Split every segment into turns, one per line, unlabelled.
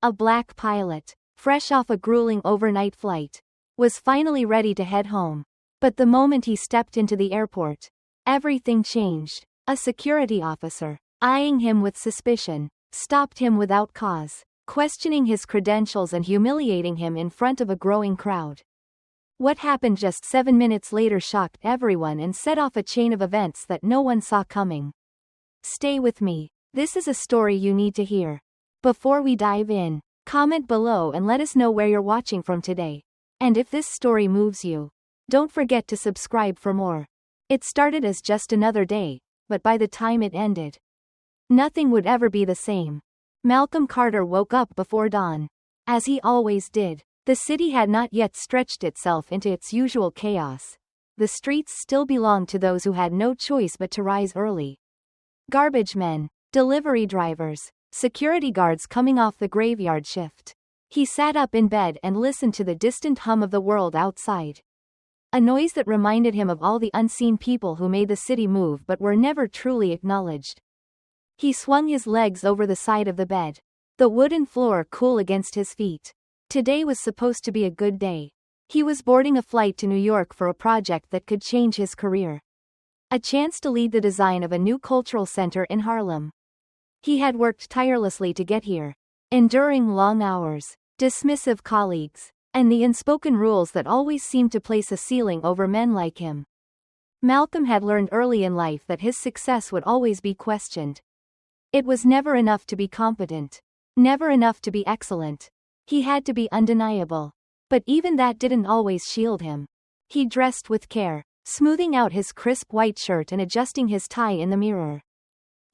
a black pilot, fresh off a grueling overnight flight, was finally ready to head home. But the moment he stepped into the airport, everything changed. A security officer, eyeing him with suspicion, stopped him without cause, questioning his credentials and humiliating him in front of a growing crowd. What happened just 7 minutes later shocked everyone and set off a chain of events that no one saw coming. Stay with me. This is a story you need to hear. Before we dive in, comment below and let us know where you're watching from today. And if this story moves you, don't forget to subscribe for more. It started as just another day, but by the time it ended, nothing would ever be the same. Malcolm Carter woke up before dawn. As he always did, the city had not yet stretched itself into its usual chaos. The streets still belonged to those who had no choice but to rise early. Garbage men, delivery drivers, security guards coming off the graveyard shift. He sat up in bed and listened to the distant hum of the world outside. A noise that reminded him of all the unseen people who made the city move but were never truly acknowledged. He swung his legs over the side of the bed, the wooden floor cool against his feet. Today was supposed to be a good day. He was boarding a flight to New York for a project that could change his career. A chance to lead the design of a new cultural center in Harlem. He had worked tirelessly to get here, enduring long hours, dismissive colleagues, and the unspoken rules that always seemed to place a ceiling over men like him. Malcolm had learned early in life that his success would always be questioned. It was never enough to be competent, never enough to be excellent. He had to be undeniable. But even that didn't always shield him. He dressed with care, smoothing out his crisp white shirt and adjusting his tie in the mirror.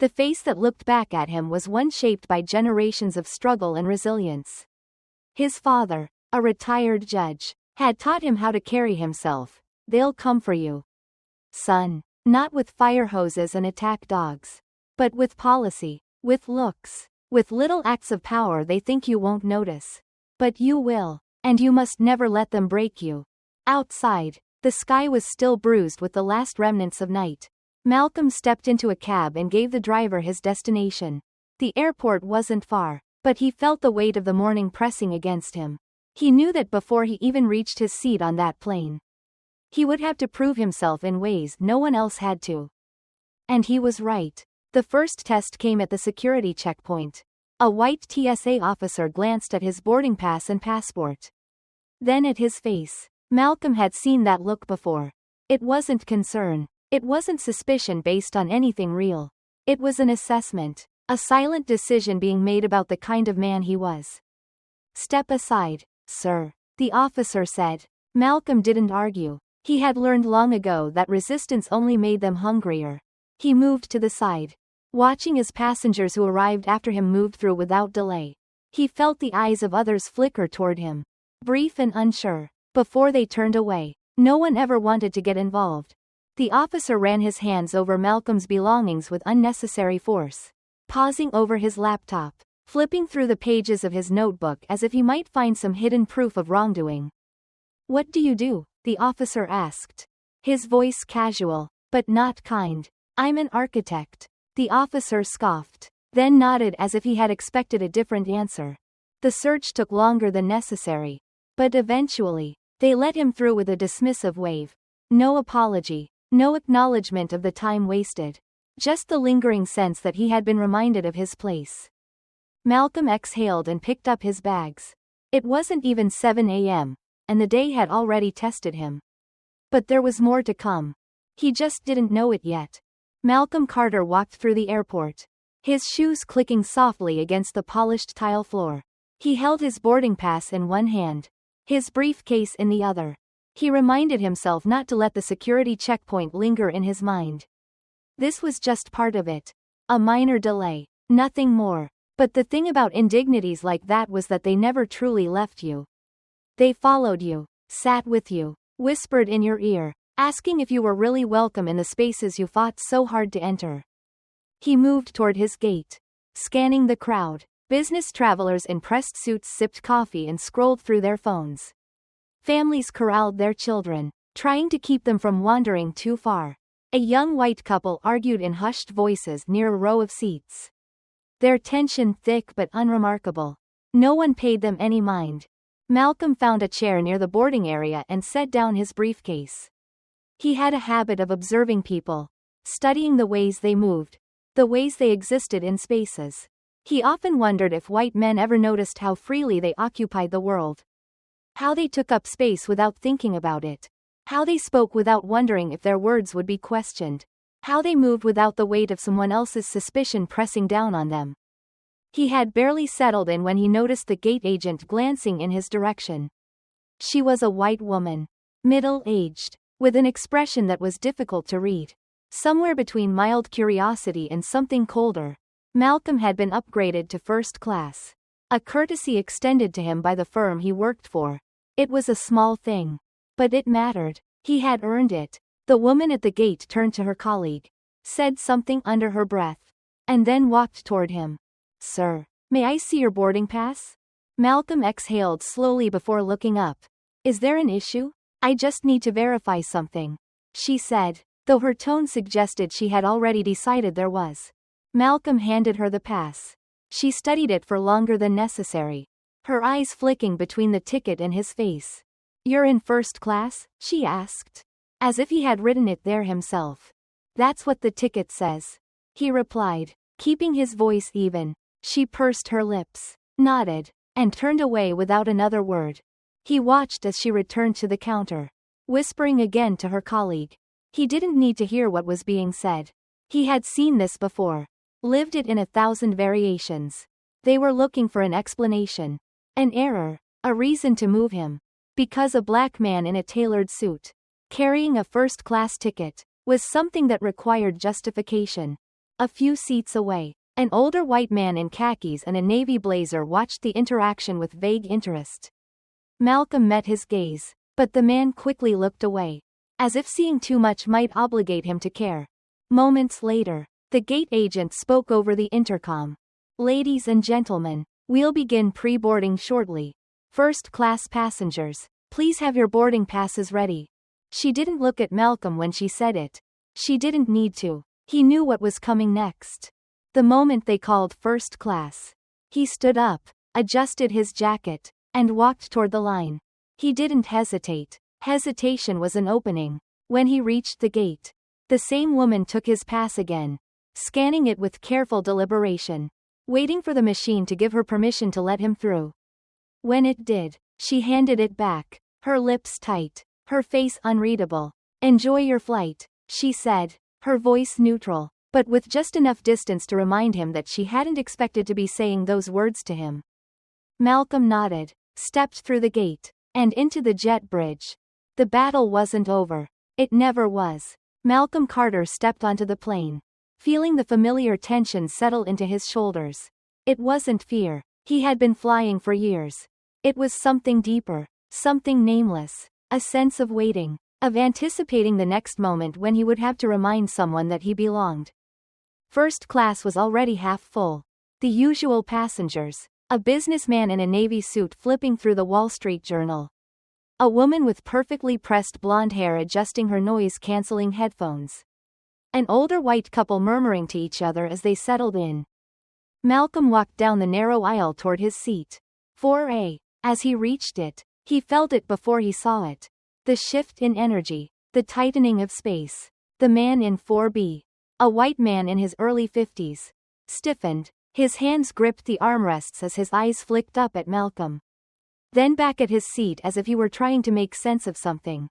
The face that looked back at him was one shaped by generations of struggle and resilience. His father, a retired judge, had taught him how to carry himself. They'll come for you, son. Not with fire hoses and attack dogs, but with policy, with looks, with little acts of power they think you won't notice. But you will, and you must never let them break you. Outside, the sky was still bruised with the last remnants of night. Malcolm stepped into a cab and gave the driver his destination. The airport wasn't far, but he felt the weight of the morning pressing against him. He knew that before he even reached his seat on that plane, he would have to prove himself in ways no one else had to. And he was right. The first test came at the security checkpoint. A white TSA officer glanced at his boarding pass and passport. Then at his face. Malcolm had seen that look before. It wasn't concern. It wasn't suspicion based on anything real. It was an assessment, a silent decision being made about the kind of man he was. Step aside, sir, the officer said. Malcolm didn't argue. He had learned long ago that resistance only made them hungrier. He moved to the side, watching as passengers who arrived after him moved through without delay. He felt the eyes of others flicker toward him, brief and unsure, before they turned away. No one ever wanted to get involved. The officer ran his hands over Malcolm's belongings with unnecessary force, pausing over his laptop, flipping through the pages of his notebook as if he might find some hidden proof of wrongdoing. "What do you do?" the officer asked, his voice casual, but not kind. "I'm an architect." The officer scoffed, then nodded as if he had expected a different answer. The search took longer than necessary, but eventually, they let him through with a dismissive wave. No apology, no acknowledgement of the time wasted. Just the lingering sense that he had been reminded of his place. Malcolm exhaled and picked up his bags. It wasn't even 7 a.m., and the day had already tested him. But there was more to come. He just didn't know it yet. Malcolm Carter walked through the airport, his shoes clicking softly against the polished tile floor. He held his boarding pass in one hand, his briefcase in the other. He reminded himself not to let the security checkpoint linger in his mind. This was just part of it. A minor delay, nothing more. But the thing about indignities like that was that they never truly left you. They followed you, sat with you, whispered in your ear, asking if you were really welcome in the spaces you fought so hard to enter. He moved toward his gate, scanning the crowd. Business travelers in pressed suits sipped coffee and scrolled through their phones. Families corralled their children, trying to keep them from wandering too far. A young white couple argued in hushed voices near a row of seats, their tension thick but unremarkable. No one paid them any mind. Malcolm found a chair near the boarding area and set down his briefcase. He had a habit of observing people, studying the ways they moved, the ways they existed in spaces. He often wondered if white men ever noticed how freely they occupied the world. How they took up space without thinking about it. How they spoke without wondering if their words would be questioned. How they moved without the weight of someone else's suspicion pressing down on them. He had barely settled in when he noticed the gate agent glancing in his direction. She was a white woman, middle-aged, with an expression that was difficult to read. Somewhere between mild curiosity and something colder. Malcolm had been upgraded to first class. A courtesy extended to him by the firm he worked for. It was a small thing. But it mattered. He had earned it. The woman at the gate turned to her colleague, said something under her breath, and then walked toward him. Sir, may I see your boarding pass? Malcolm exhaled slowly before looking up. Is there an issue? I just need to verify something, she said, though her tone suggested she had already decided there was. Malcolm handed her the pass. She studied it for longer than necessary, her eyes flicking between the ticket and his face. You're in first class? She asked, as if he had written it there himself. That's what the ticket says, he replied, keeping his voice even. She pursed her lips, nodded, and turned away without another word. He watched as she returned to the counter, whispering again to her colleague. He didn't need to hear what was being said. He had seen this before, lived it in 1,000 variations. They were looking for an explanation, an error, a reason to move him. Because a black man in a tailored suit, carrying a first-class ticket, was something that required justification. A few seats away, an older white man in khakis and a navy blazer watched the interaction with vague interest. Malcolm met his gaze, but the man quickly looked away, as if seeing too much might obligate him to care. Moments later, the gate agent spoke over the intercom. Ladies and gentlemen, we'll begin pre-boarding shortly. First-class passengers, please have your boarding passes ready. She didn't look at Malcolm when she said it. She didn't need to. He knew what was coming next. The moment they called first class, he stood up, adjusted his jacket, and walked toward the line. He didn't hesitate. Hesitation was an opening. When he reached the gate, the same woman took his pass again, scanning it with careful deliberation, waiting for the machine to give her permission to let him through. When it did, she handed it back, her lips tight, her face unreadable. Enjoy your flight, she said, her voice neutral, but with just enough distance to remind him that she hadn't expected to be saying those words to him. Malcolm nodded, stepped through the gate, and into the jet bridge. The battle wasn't over. It never was. Malcolm Carter stepped onto the plane, feeling the familiar tension settle into his shoulders. It wasn't fear. He had been flying for years. It was something deeper, something nameless, a sense of waiting, of anticipating the next moment when he would have to remind someone that he belonged. First class was already half full. The usual passengers, a businessman in a navy suit flipping through the Wall Street Journal. A woman with perfectly pressed blonde hair adjusting her noise-canceling headphones. An older white couple murmuring to each other as they settled in. Malcolm walked down the narrow aisle toward his seat. 4A. As he reached it, he felt it before he saw it. The shift in energy, the tightening of space. The man in 4B, a white man in his early 50s, stiffened. His hands gripped the armrests as his eyes flicked up at Malcolm. Then back at his seat as if he were trying to make sense of something.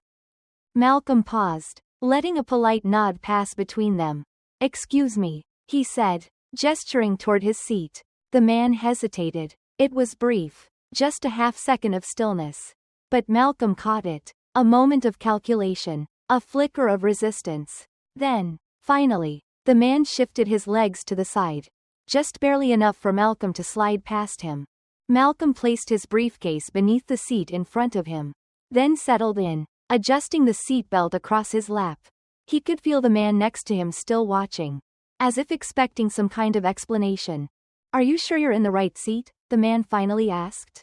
Malcolm paused, letting a polite nod pass between them. Excuse me, he said, gesturing toward his seat. The man hesitated. It was brief, just a half-second of stillness. But Malcolm caught it, a moment of calculation, a flicker of resistance. Then, finally, the man shifted his legs to the side, just barely enough for Malcolm to slide past him. Malcolm placed his briefcase beneath the seat in front of him, then settled in, adjusting the seatbelt across his lap. He could feel the man next to him still watching, as if expecting some kind of explanation. Are you sure you're in the right seat? The man finally asked.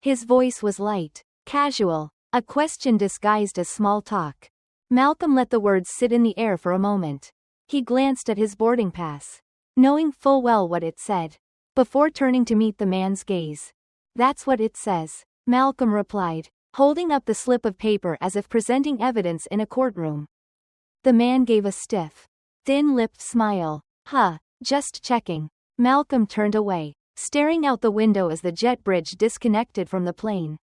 His voice was light, casual, a question disguised as small talk. Malcolm let the words sit in the air for a moment. He glanced at his boarding pass, knowing full well what it said, before turning to meet the man's gaze. That's what it says, Malcolm replied, holding up the slip of paper as if presenting evidence in a courtroom. The man gave a stiff, thin-lipped smile. Just checking. Malcolm turned away, staring out the window as the jet bridge disconnected from the plane.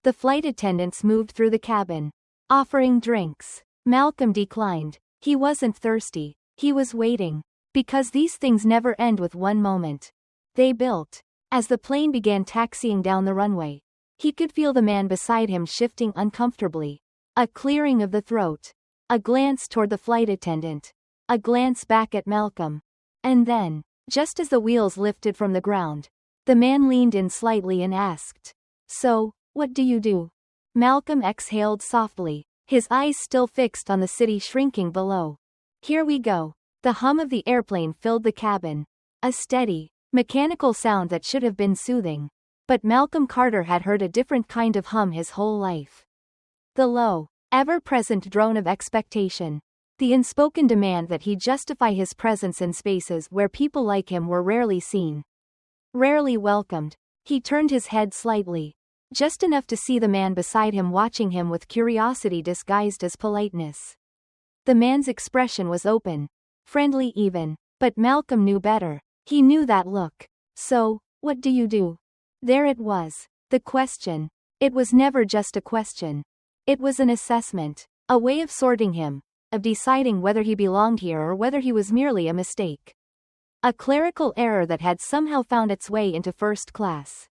The flight attendants moved through the cabin, offering drinks. Malcolm declined. He wasn't thirsty. He was waiting. Because these things never end with one moment. They built. As the plane began taxiing down the runway, he could feel the man beside him shifting uncomfortably. A clearing of the throat. A glance toward the flight attendant. A glance back at Malcolm. And then, just as the wheels lifted from the ground, the man leaned in slightly and asked, "So, what do you do?" Malcolm exhaled softly, his eyes still fixed on the city shrinking below. "Here we go." The hum of the airplane filled the cabin. A steady, mechanical sound that should have been soothing. But Malcolm Carter had heard a different kind of hum his whole life. The low, ever-present drone of expectation. The unspoken demand that he justify his presence in spaces where people like him were rarely seen. Rarely welcomed. He turned his head slightly. Just enough to see the man beside him watching him with curiosity disguised as politeness. The man's expression was open. Friendly even. But Malcolm knew better. He knew that look. "So, what do you do?" There it was. The question. It was never just a question. It was an assessment. A way of sorting him. Of deciding whether he belonged here or whether he was merely a mistake. A clerical error that had somehow found its way into first class.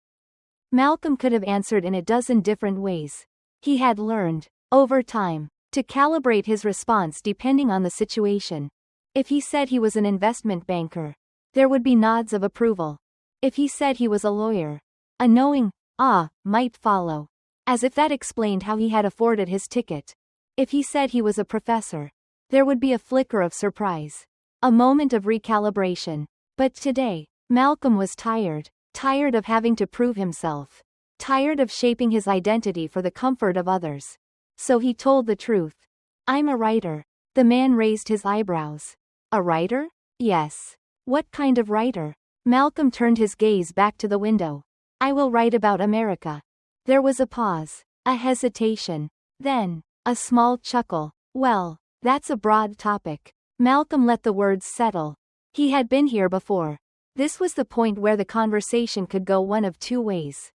Malcolm could have answered in a dozen different ways. He had learned, over time, to calibrate his response depending on the situation. If he said he was an investment banker, there would be nods of approval. If he said he was a lawyer, a knowing "ah" might follow. As if that explained how he had afforded his ticket. If he said he was a professor, there would be a flicker of surprise. A moment of recalibration. But today, Malcolm was tired. Tired of having to prove himself. Tired of shaping his identity for the comfort of others. So he told the truth. "I'm a writer." The man raised his eyebrows. "A writer?" "Yes." "What kind of writer?" Malcolm turned his gaze back to the window. "I will write about America." There was a pause. A hesitation. Then, a small chuckle. "Well, that's a broad topic." Malcolm let the words settle. He had been here before. This was the point where the conversation could go one of two ways.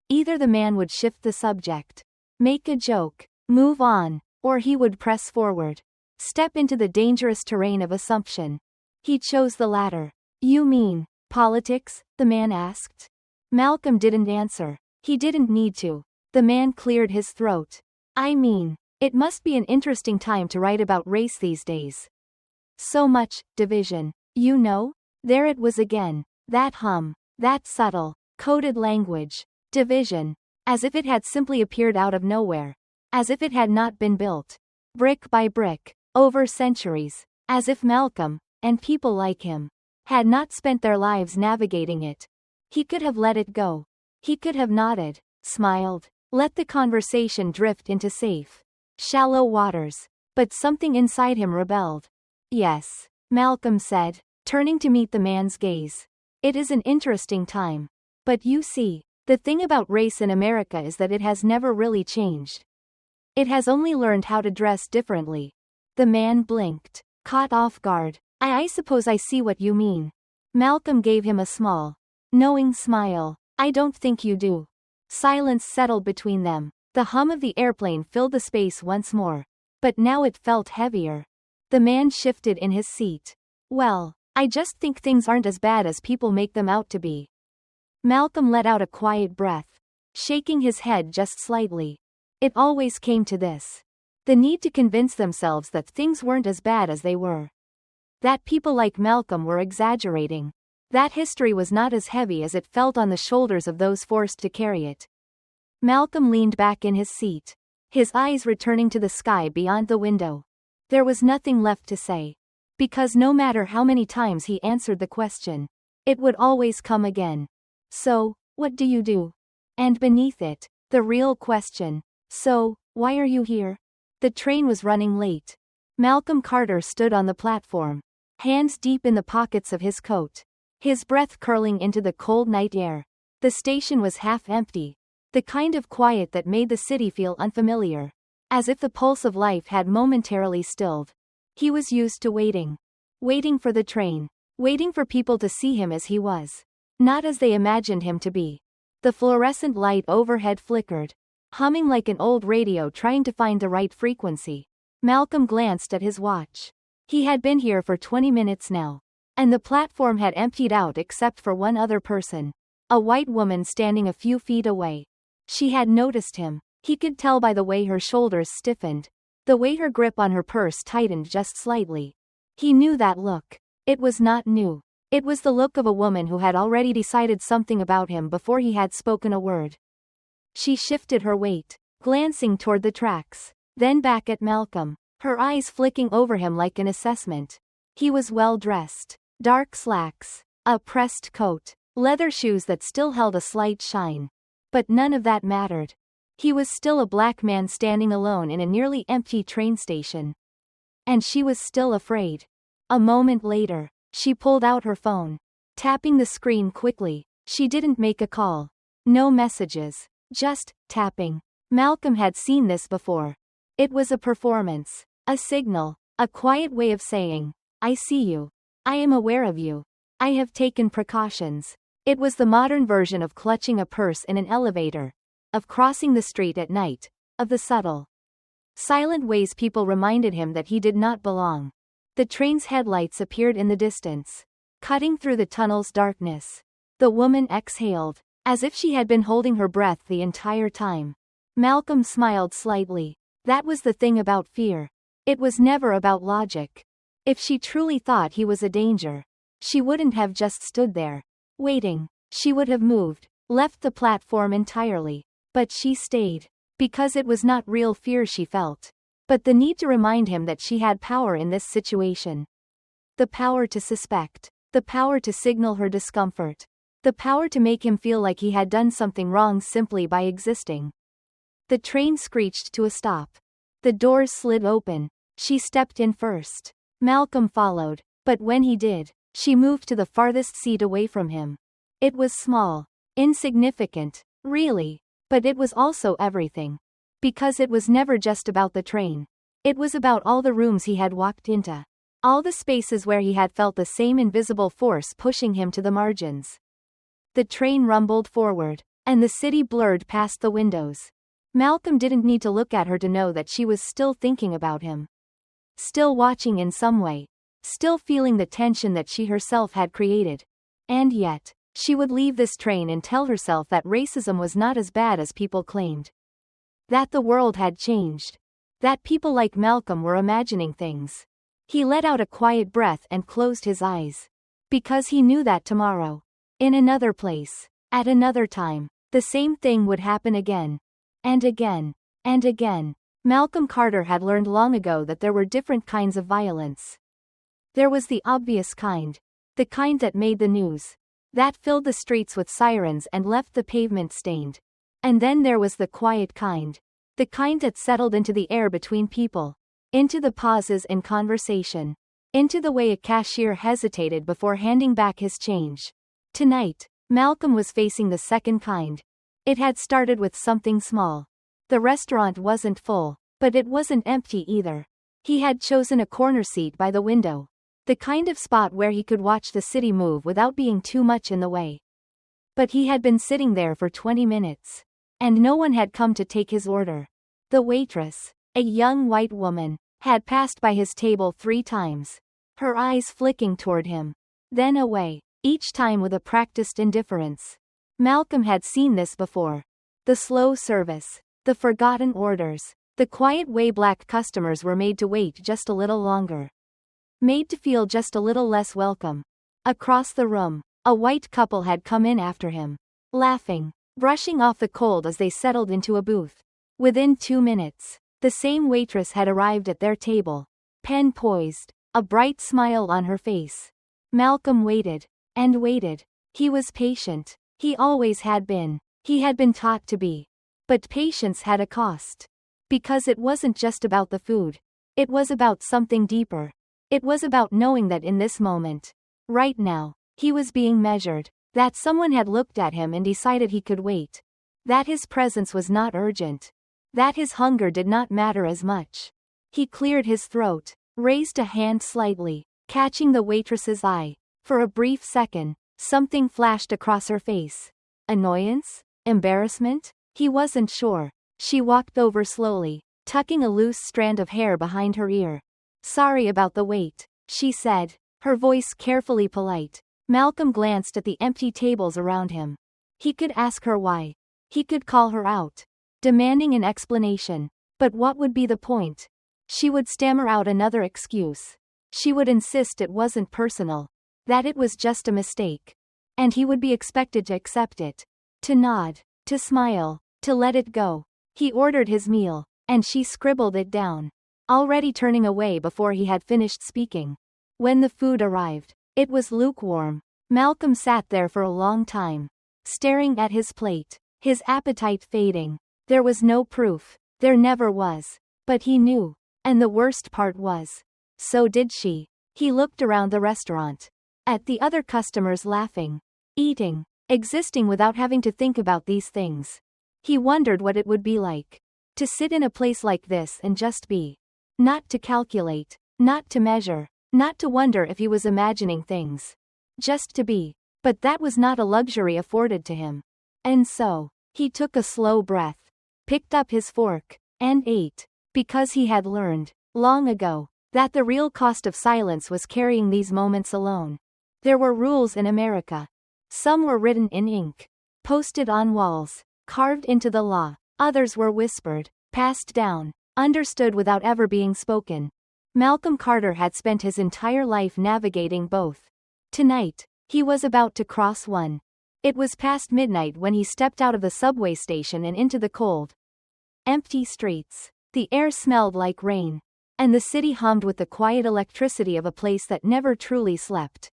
Either the man would shift the subject, make a joke, move on, or he would press forward. Step into the dangerous terrain of assumption. He chose the latter. "You mean politics?" the man asked. Malcolm didn't answer. He didn't need to. The man cleared his throat. "I mean, it must be an interesting time to write about race these days. So much division. You know?" There it was again. That hum. That subtle, coded language. Division. As if it had simply appeared out of nowhere. As if it had not been built. Brick by brick. Over centuries. As if Malcolm, and people like him, had not spent their lives navigating it. He could have let it go. He could have nodded, smiled, let the conversation drift into safe, shallow waters. But something inside him rebelled. "Yes," Malcolm said, turning to meet the man's gaze. "It is an interesting time. But you see, the thing about race in America is that it has never really changed. It has only learned how to dress differently." The man blinked, caught off guard. I suppose I see what you mean." Malcolm gave him a small, knowing smile. "I don't think you do." Silence settled between them. The hum of the airplane filled the space once more. But now it felt heavier. The man shifted in his seat. "Well, I just think things aren't as bad as people make them out to be." Malcolm let out a quiet breath, shaking his head just slightly. It always came to this. The need to convince themselves that things weren't as bad as they were. That people like Malcolm were exaggerating. That history was not as heavy as it felt on the shoulders of those forced to carry it. Malcolm leaned back in his seat, his eyes returning to the sky beyond the window. There was nothing left to say. Because no matter how many times he answered the question, it would always come again. "So, what do you do?" And beneath it, the real question. "So, why are you here?" The train was running late. Malcolm Carter stood on the platform, hands deep in the pockets of his coat, his breath curling into the cold night air. The station was half empty. The kind of quiet that made the city feel unfamiliar. As if the pulse of life had momentarily stilled. He was used to waiting. Waiting for the train. Waiting for people to see him as he was. Not as they imagined him to be. The fluorescent light overhead flickered. Humming like an old radio trying to find the right frequency. Malcolm glanced at his watch. He had been here for 20 minutes now. And the platform had emptied out except for one other person. A white woman standing a few feet away. She had noticed him. He could tell by the way her shoulders stiffened. The way her grip on her purse tightened just slightly. He knew that look. It was not new. It was the look of a woman who had already decided something about him before he had spoken a word. She shifted her weight, glancing toward the tracks, then back at Malcolm, her eyes flicking over him like an assessment. He was well dressed. Dark slacks, a pressed coat, leather shoes that still held a slight shine. But none of that mattered. He was still a black man standing alone in a nearly empty train station. And she was still afraid. A moment later, she pulled out her phone. Tapping the screen quickly, she didn't make a call. No messages, just tapping. Malcolm had seen this before. It was a performance, a signal, a quiet way of saying, I see you. I am aware of you. I have taken precautions. It was the modern version of clutching a purse in an elevator. Of crossing the street at night, of the subtle, silent ways people reminded him that he did not belong. The train's headlights appeared in the distance, cutting through the tunnel's darkness. The woman exhaled, as if she had been holding her breath the entire time. Malcolm smiled slightly. That was the thing about fear. It was never about logic. If she truly thought he was a danger, she wouldn't have just stood there, waiting. She would have moved, left the platform entirely. But she stayed. Because it was not real fear she felt. But the need to remind him that she had power in this situation. The power to suspect. The power to signal her discomfort. The power to make him feel like he had done something wrong simply by existing. The train screeched to a stop. The doors slid open. She stepped in first. Malcolm followed. But when he did, she moved to the farthest seat away from him. It was small. Insignificant. Really. But it was also everything. Because it was never just about the train. It was about all the rooms he had walked into. All the spaces where he had felt the same invisible force pushing him to the margins. The train rumbled forward, and the city blurred past the windows. Malcolm didn't need to look at her to know that she was still thinking about him. Still watching in some way. Still feeling the tension that she herself had created. And yet, she would leave this train and tell herself that racism was not as bad as people claimed. That the world had changed. That people like Malcolm were imagining things. He let out a quiet breath and closed his eyes. Because he knew that tomorrow, in another place, at another time, the same thing would happen again. And again. And again. Malcolm Carter had learned long ago that there were different kinds of violence. There was the obvious kind. The kind that made the news. That filled the streets with sirens and left the pavement stained. And then there was the quiet kind. The kind that settled into the air between people. Into the pauses in conversation. Into the way a cashier hesitated before handing back his change. Tonight, Malcolm was facing the second kind. It had started with something small. The restaurant wasn't full, but it wasn't empty either. He had chosen a corner seat by the window. The kind of spot where he could watch the city move without being too much in the way. But he had been sitting there for 20 minutes. And no one had come to take his order. The waitress, a young white woman, had passed by his table 3 times. Her eyes flicking toward him. Then away, each time with a practiced indifference. Malcolm had seen this before. The slow service. The forgotten orders. The quiet way black customers were made to wait just a little longer. Made to feel just a little less welcome. Across the room, a white couple had come in after him. Laughing, brushing off the cold as they settled into a booth. Within 2 minutes, the same waitress had arrived at their table. Pen poised, a bright smile on her face. Malcolm waited. And waited. He was patient. He always had been. He had been taught to be. But patience had a cost. Because it wasn't just about the food. It was about something deeper. It was about knowing that in this moment, right now, he was being measured. That someone had looked at him and decided he could wait. That his presence was not urgent. That his hunger did not matter as much. He cleared his throat, raised a hand slightly, catching the waitress's eye. For a brief second, something flashed across her face. Annoyance? Embarrassment? He wasn't sure. She walked over slowly, tucking a loose strand of hair behind her ear. Sorry about the wait, she said, her voice carefully polite. Malcolm glanced at the empty tables around him. He could ask her why. He could call her out, demanding an explanation. But what would be the point? She would stammer out another excuse. She would insist it wasn't personal, that it was just a mistake. And he would be expected to accept it. To nod, to smile, to let it go. He ordered his meal, and she scribbled it down, already turning away before he had finished speaking. When the food arrived, it was lukewarm. Malcolm sat there for a long time, staring at his plate, his appetite fading. There was no proof. There never was. But he knew. And the worst part was, so did she. He looked around the restaurant, at the other customers laughing, eating, existing without having to think about these things. He wondered what it would be like to sit in a place like this and just be. Not to calculate, not to measure, not to wonder if he was imagining things. Just to be. But that was not a luxury afforded to him. And so, he took a slow breath, picked up his fork, and ate. Because he had learned, long ago, that the real cost of silence was carrying these moments alone. There were rules in America. Some were written in ink, posted on walls, carved into the law. Others were whispered, passed down, understood without ever being spoken. Malcolm Carter had spent his entire life navigating both. Tonight, he was about to cross one. It was past midnight when he stepped out of the subway station and into the cold, empty streets. The air smelled like rain, and the city hummed with the quiet electricity of a place that never truly slept.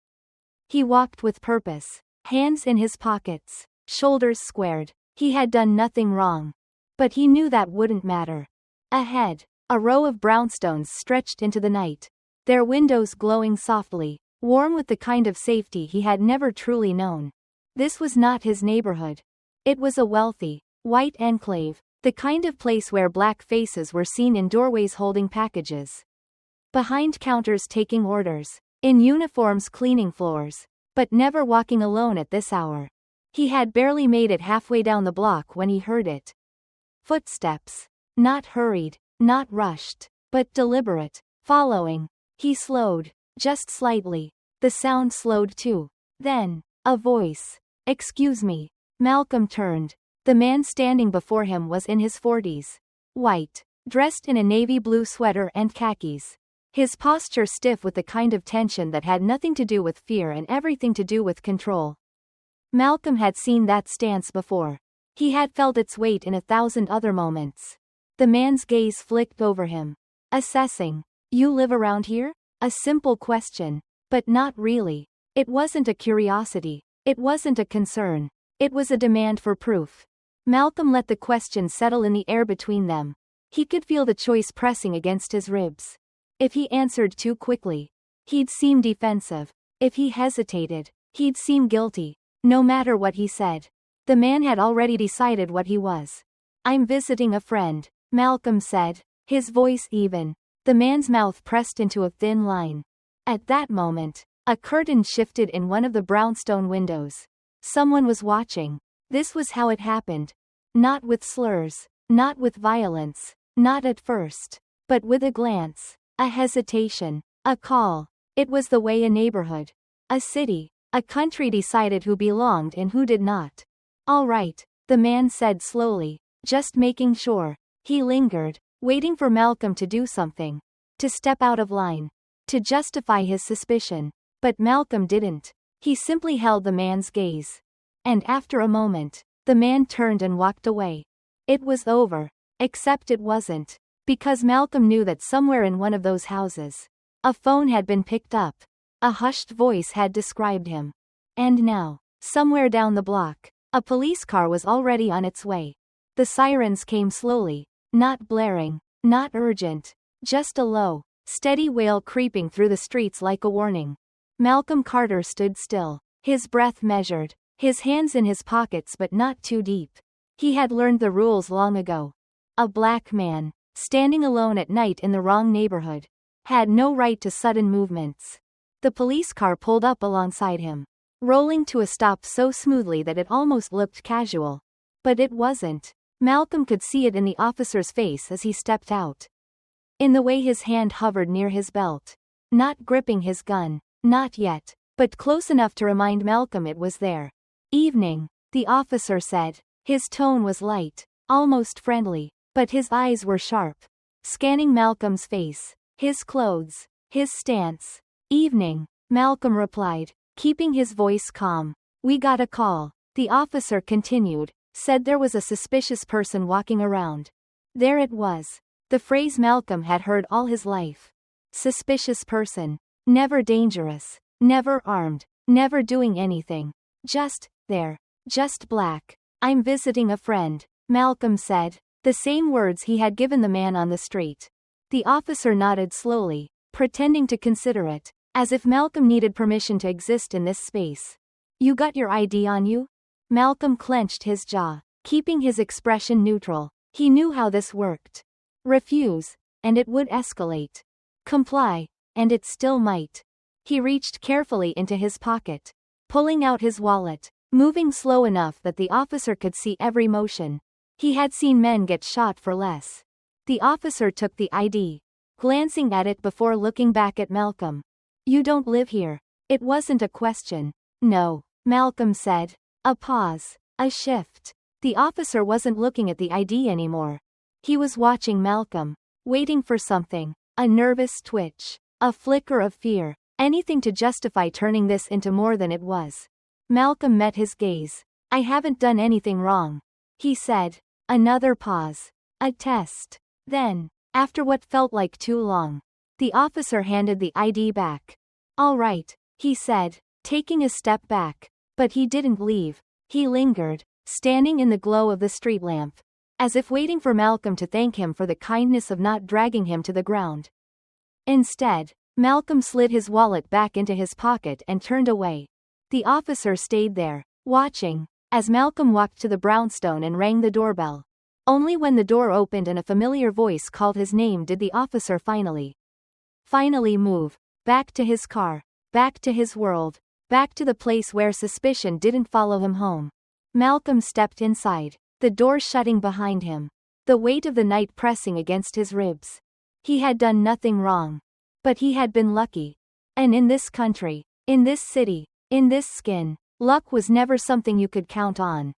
He walked with purpose, hands in his pockets, shoulders squared. He had done nothing wrong. But he knew that wouldn't matter. Ahead, a row of brownstones stretched into the night, their windows glowing softly, warm with the kind of safety he had never truly known. This was not his neighborhood. It was a wealthy, white enclave. The kind of place where black faces were seen in doorways holding packages, behind counters taking orders, in uniforms cleaning floors, but never walking alone at this hour. He had barely made it halfway down the block when he heard it. Footsteps. Not hurried, not rushed, but deliberate, following. He slowed, just slightly. The sound slowed too. Then, a voice. Excuse me. Malcolm turned. The man standing before him was in his 40s. White, dressed in a navy blue sweater and khakis. His posture stiff with the kind of tension that had nothing to do with fear and everything to do with control. Malcolm had seen that stance before. He had felt its weight in 1,000 other moments. The man's gaze flicked over him, assessing. You live around here? A simple question. But not really. It wasn't a curiosity. It wasn't a concern. It was a demand for proof. Malcolm let the question settle in the air between them. He could feel the choice pressing against his ribs. If he answered too quickly, he'd seem defensive. If he hesitated, he'd seem guilty. No matter what he said, the man had already decided what he was. I'm visiting a friend, Malcolm said, his voice even. The man's mouth pressed into a thin line. At that moment, a curtain shifted in one of the brownstone windows. Someone was watching. This was how it happened. Not with slurs, not with violence, not at first, but with a glance, a hesitation, a call. It was the way a neighborhood, a city, a country decided who belonged and who did not. All right, the man said slowly, just making sure. He lingered, waiting for Malcolm to do something, to step out of line, to justify his suspicion. But Malcolm didn't. He simply held the man's gaze. And after a moment, the man turned and walked away. It was over. Except it wasn't. Because Malcolm knew that somewhere in one of those houses, a phone had been picked up. A hushed voice had described him. And now, somewhere down the block, a police car was already on its way. The sirens came slowly, not blaring, not urgent, just a low, steady wail creeping through the streets like a warning. Malcolm Carter stood still, his breath measured, His hands in his pockets but not too deep. He had learned the rules long ago. A black man, standing alone at night in the wrong neighborhood, had no right to sudden movements. The police car pulled up alongside him, rolling to a stop so smoothly that it almost looked casual. But it wasn't. Malcolm could see it in the officer's face as he stepped out. In the way his hand hovered near his belt. Not gripping his gun, not yet, but close enough to remind Malcolm it was there. Evening, the officer said. His tone was light, almost friendly, but his eyes were sharp, scanning Malcolm's face, his clothes, his stance. Evening, Malcolm replied, keeping his voice calm. We got a call. The officer continued, said there was a suspicious person walking around. There it was. The phrase Malcolm had heard all his life. Suspicious person. Never dangerous. Never armed. Never doing anything. Just there. Just black. I'm visiting a friend, Malcolm said. The same words he had given the man on the street. The officer nodded slowly, pretending to consider it, as if Malcolm needed permission to exist in this space. You got your ID on you? Malcolm clenched his jaw, keeping his expression neutral. He knew how this worked. Refuse, and it would escalate. Comply, and it still might. He reached carefully into his pocket, pulling out his wallet, moving slow enough that the officer could see every motion. He had seen men get shot for less. The officer took the ID, glancing at it before looking back at Malcolm. You don't live here. It wasn't a question. No, Malcolm said. A pause. A shift. The officer wasn't looking at the ID anymore. He was watching Malcolm, waiting for something. A nervous twitch. A flicker of fear. Anything to justify turning this into more than it was. Malcolm met his gaze. I haven't done anything wrong, he said. Another pause. A test. Then, after what felt like too long, the officer handed the ID back. All right, he said, taking a step back. But he didn't leave. He lingered, standing in the glow of the street lamp, as if waiting for Malcolm to thank him for the kindness of not dragging him to the ground. Instead, Malcolm slid his wallet back into his pocket and turned away. The officer stayed there, watching, as Malcolm walked to the brownstone and rang the doorbell. Only when the door opened and a familiar voice called his name did the officer finally move. Back to his car. Back to his world. Back to the place where suspicion didn't follow him home. Malcolm stepped inside, the door shutting behind him, the weight of the night pressing against his ribs. He had done nothing wrong. But he had been lucky. And in this country, in this city, in this skin, luck was never something you could count on.